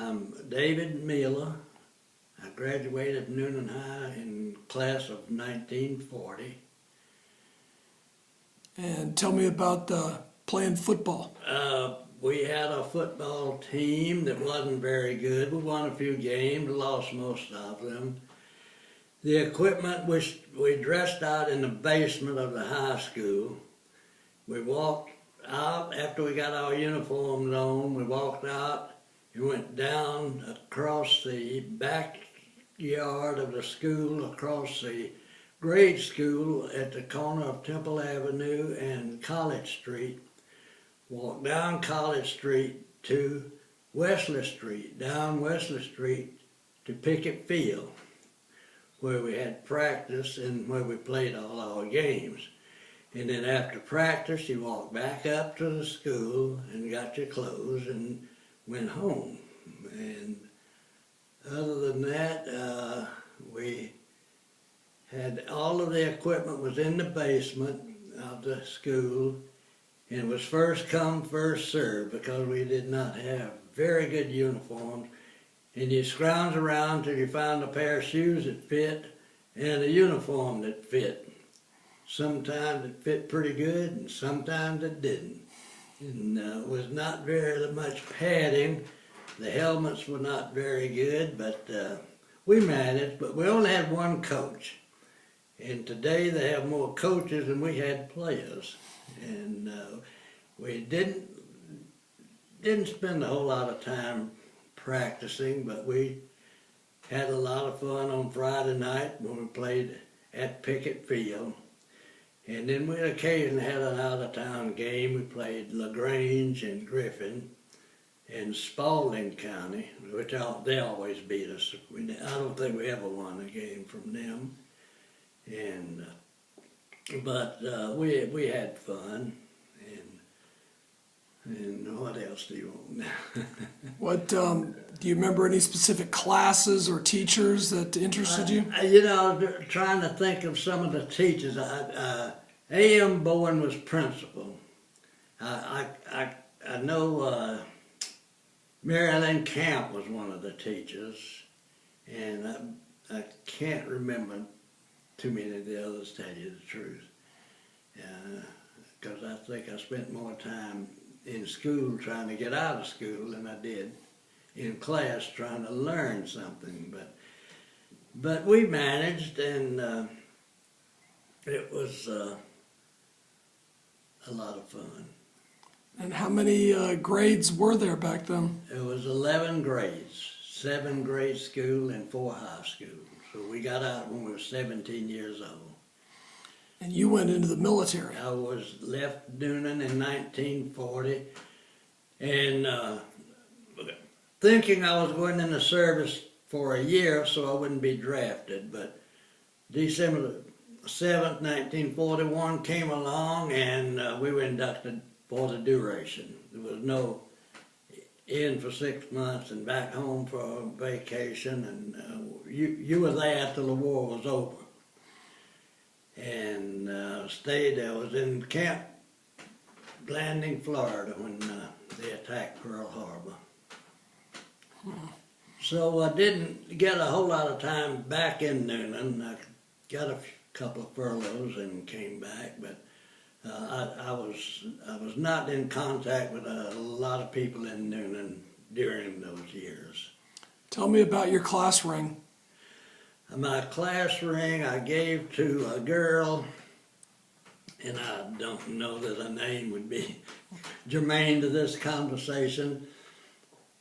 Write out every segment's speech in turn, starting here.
I'm David Mealor. I graduated from Noonan High in class of 1940. And tell me about playing football. We had a football team that wasn't very good. We won a few games, lost most of them. The equipment, we dressed out in the basement of the high school. We walked out after we got our uniforms on. We walked out and went down across the backyard of the school, across the grade school at the corner of Temple Avenue and College Street. Walked down College Street to Wesley Street, down Wesley Street to Pickett Field, where we had practice and where we played all our games. And then after practice, you walked back up to the school and got your clothes and went home. And other than that, we had all of the equipment was in the basement of the school, and it was first come, first served because we did not have very good uniforms. And you scrounge around till you found a pair of shoes that fit and a uniform that fit. Sometimes it fit pretty good and sometimes it didn't. And it was not very much padding. The helmets were not very good, but we managed. But we only had one coach. And today they have more coaches than we had players. And we didn't spend a whole lot of time practicing, but we had a lot of fun on Friday night when we played at Pickett Field. And then we occasionally had an out-of-town game. We played LaGrange and Griffin in Spalding County, which they always beat us. I don't think we ever won a game from them. And but we had fun. And what else do you want? What do you remember any specific classes or teachers that interested you? You know, trying to think of some of the teachers. A.M. Bowen was principal. I know Marilyn Camp was one of the teachers, and I can't remember too many of the others, to tell you the truth, because I think I spent more time in school trying to get out of school than I did in class trying to learn something. But we managed, and it was a lot of fun. And how many grades were there back then? It was 11 grades, 7 grade school and 4 high schools. So we got out when we were 17 years old. And you went into the military. I was left Noonan in 1940, and thinking I was going in the service for a year so I wouldn't be drafted. But December 7th, 1941 came along, and we were inducted for the duration. There was no in for 6 months and back home for vacation, and you were there till the war was over. And stayed there. I was in Camp Landing, Florida when they attacked Pearl Harbor. So I didn't get a whole lot of time back in Noonan. I got a couple of furloughs and came back, but I was not in contact with a lot of people in Noonan during those years. Tell me about your class ring. My class ring I gave to a girl, and I don't know that her name would be germane to this conversation,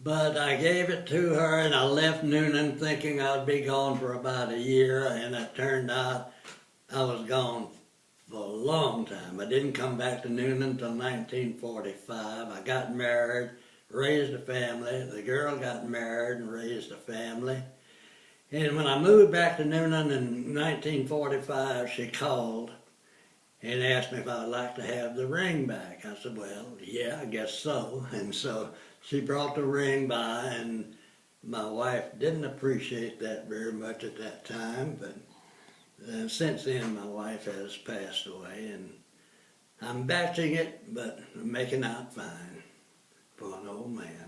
but I gave it to her, and I left Noonan thinking I'd be gone for about a year, and it turned out I was gone for a long time. I didn't come back to Noonan until 1945. I got married, raised a family. The girl got married and raised a family. And when I moved back to Noonan in 1945, she called and asked me if I'd like to have the ring back. I said, well, yeah, I guess so. And so she brought the ring by, and my wife didn't appreciate that very much at that time, but since then my wife has passed away, and I'm batching it, but making out fine for an old man.